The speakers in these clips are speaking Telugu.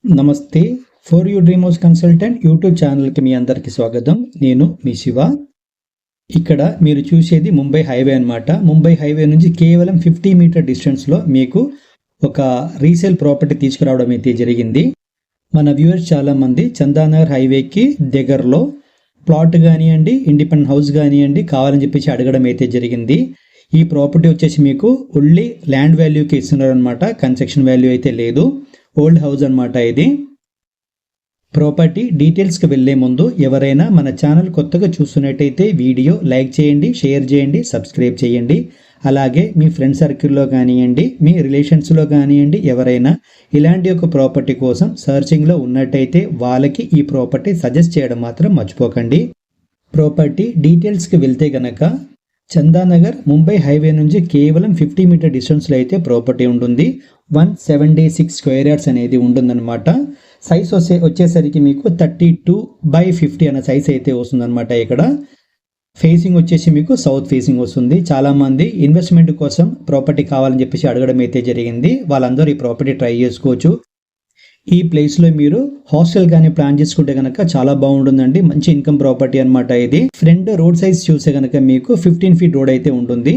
నమస్తే. For you dream house consultant YouTube ఛానల్కి మీ అందరికీ స్వాగతం. నేను మీ శివ. ఇక్కడ మీరు చూసేది ముంబై హైవే అన్నమాట. ముంబై హైవే నుంచి కేవలం 50 మీటర్ డిస్టెన్స్లో మీకు ఒక రీసేల్ ప్రాపర్టీ తీసుకురావడం అయితే జరిగింది. మన వ్యూవర్స్ చాలామంది చందానగర్ హైవేకి దగ్గరలో ప్లాట్ కానివ్వండి, ఇండిపెండెంట్ హౌస్ కానివ్వండి కావాలని చెప్పేసి అడగడం అయితే జరిగింది. ఈ ప్రాపర్టీ వచ్చేసి మీకు ఓన్లీ ల్యాండ్ వాల్యూకి ఇస్తున్నారు అనమాట. కన్స్ట్రక్షన్ వాల్యూ అయితే లేదు. ఓల్డ్ హౌస్ అన్నమాట ఇది. ప్రాపర్టీ డీటెయిల్స్కి వెళ్ళే ముందు ఎవరైనా మన ఛానల్ కొత్తగా చూస్తున్నట్టయితే వీడియో లైక్ చేయండి, షేర్ చేయండి, సబ్స్క్రైబ్ చేయండి. అలాగే మీ ఫ్రెండ్ సర్కిల్లో కానివ్వండి, మీ రిలేషన్స్లో కానివ్వండి, ఎవరైనా ఇలాంటి ఒక ప్రాపర్టీ కోసం సర్చింగ్లో ఉన్నట్టయితే వాళ్ళకి ఈ ప్రాపర్టీ సజెస్ట్ చేయడం మాత్రం మర్చిపోకండి. ప్రాపర్టీ డీటెయిల్స్కి వెళ్తే కనుక చందానగర్ ముంబై హైవే నుంచి కేవలం 50 మీటర్ డిస్టెన్స్లో అయితే ప్రాపర్టీ ఉంటుంది. 176 స్క్వేర్ యార్డ్స్ అనేది ఉంటుందన్నమాట. సైజ్ వచ్చేసరికి మీకు 32/50 అనే సైజ్ అయితే వస్తుందన్నమాట. ఇక్కడ ఫేసింగ్ వచ్చేసి మీకు సౌత్ ఫేసింగ్ వస్తుంది. చాలామంది ఇన్వెస్ట్మెంట్ కోసం ప్రాపర్టీ కావాలని చెప్పేసి అడగడం అయితే జరిగింది. వాళ్ళందరూ ఈ ప్రాపర్టీ ట్రై చేసుకోవచ్చు. ఈ ప్లేస్లో మీరు హాస్టల్ కానీ ప్లాన్ చేసుకుంటే కనుక చాలా బాగుంటుందండి. మంచి ఇన్కమ్ ప్రాపర్టీ అనమాట ఇది. ఫ్రంట్ రోడ్ సైజ్ చూస్తే కనుక మీకు 15 ఫీట్ రోడ్ అయితే ఉంటుంది.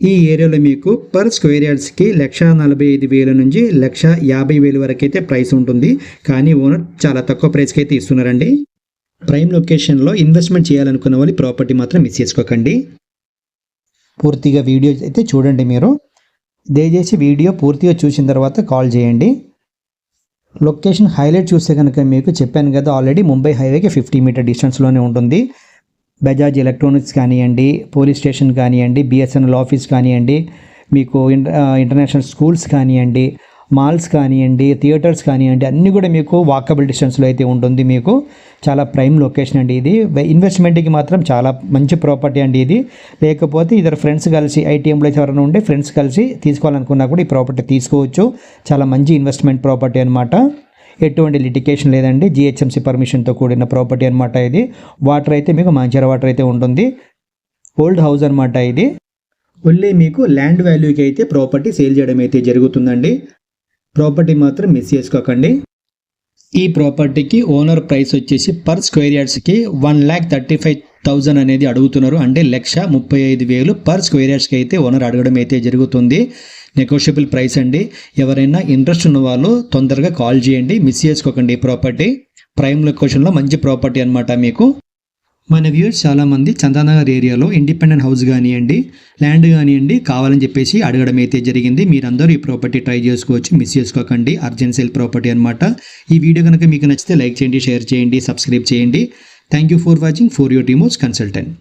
ఈ ఏరియాలో మీకు పర్ స్క్వేర్ యార్డ్స్కి 1,45,000 నుంచి 1,50,000 వరకు అయితే ప్రైస్ ఉంటుంది. కానీ ఓనర్ చాలా తక్కువ ప్రైస్కి అయితే ఇస్తున్నారండి. ప్రైమ్ లొకేషన్లో ఇన్వెస్ట్మెంట్ చేయాలనుకున్న వాళ్ళు ప్రాపర్టీ మాత్రం మిస్ చేసుకోకండి. పూర్తిగా వీడియో అయితే చూడండి. మీరు దయచేసి వీడియో పూర్తిగా చూసిన తర్వాత కాల్ చేయండి. లొకేషన్ హైలైట్ చూస్తే కనుక మీకు చెప్పాను కదా ఆల్రెడీ ముంబై హైవేకి 50 మీటర్ డిస్టెన్స్లోనే ఉంటుంది. బజాజ్ ఎలక్ట్రానిక్స్ కానివ్వండి, పోలీస్ స్టేషన్ కానివ్వండి, బిఎస్ఎన్ఎల్ ఆఫీస్ కానివ్వండి, మీకు ఇంటర్నేషనల్ స్కూల్స్ కానివ్వండి, మాల్స్ కానివ్వండి, థియేటర్స్ కానివ్వండి, అన్నీ కూడా మీకు వాకబుల్ డిస్టెన్స్లో అయితే ఉంటుంది. మీకు చాలా ప్రైమ్ లొకేషన్ అండి ఇది. ఇన్వెస్ట్మెంట్కి మాత్రం చాలా మంచి ప్రాపర్టీ అండి ఇది. లేకపోతే ఇద్దరు ఫ్రెండ్స్ కలిసి ఐటీ ఎంప్లాయీస్ ఎవరైనా ఉంటే ఫ్రెండ్స్ కలిసి తీసుకోవాలనుకున్నా కూడా ఈ ప్రాపర్టీ తీసుకోవచ్చు. చాలా మంచి ఇన్వెస్ట్మెంట్ ప్రాపర్టీ అనమాట. ఎటువంటి లిటికేషన్ లేదండి. జిహెచ్ఎంసీ పర్మిషన్తో కూడిన ప్రాపర్టీ అనమాట ఇది. వాటర్ అయితే మీకు మంచిర్యాల వాటర్ అయితే ఉంటుంది. ఓల్డ్ హౌస్ అనమాట ఇది. ఓన్లీ మీకు ల్యాండ్ వాల్యూకి అయితే ప్రాపర్టీ సేల్ చేయడం అయితే జరుగుతుందండి. ప్రాపర్టీ మాత్రం మిస్ చేసుకోకండి. ఈ ప్రాపర్టీకి ఓనర్ ప్రైస్ వచ్చేసి పర్ స్క్వేర్ యార్డ్స్కి 1,35,000 అనేది అడుగుతున్నారు. అంటే 1,35,000 పర్ స్క్వేర్ యార్డ్స్కి అయితే ఓనర్ అడగడం అయితే జరుగుతుంది. నెగోషియబుల్ ప్రైస్ అండి. ఎవరైనా ఇంట్రెస్ట్ ఉన్న వాళ్ళు తొందరగా కాల్ చేయండి. మిస్ చేసుకోకండి. ఈ ప్రాపర్టీ ప్రైమ్ లొకేషన్లో మంచి ప్రాపర్టీ అనమాట. మీకు మన వ్యూవర్స్ చాలామంది చందానగర్ ఏరియాలో ఇండిపెండెంట్ హౌస్ కానివ్వండి, ల్యాండ్ కానివ్వండి కావాలని చెప్పేసి అడగడం అయితే జరిగింది. మీరందరూ ఈ ప్రాపర్టీ ట్రై చేసుకోవచ్చు. మిస్ చేసుకోకండి. అర్జెంట్ సేల్ ప్రాపర్టీ అనమాట. ఈ వీడియో కనుక మీకు నచ్చితే లైక్ చేయండి, షేర్ చేయండి, సబ్స్క్రైబ్ చేయండి. Thank you for watching for your dream house consultant.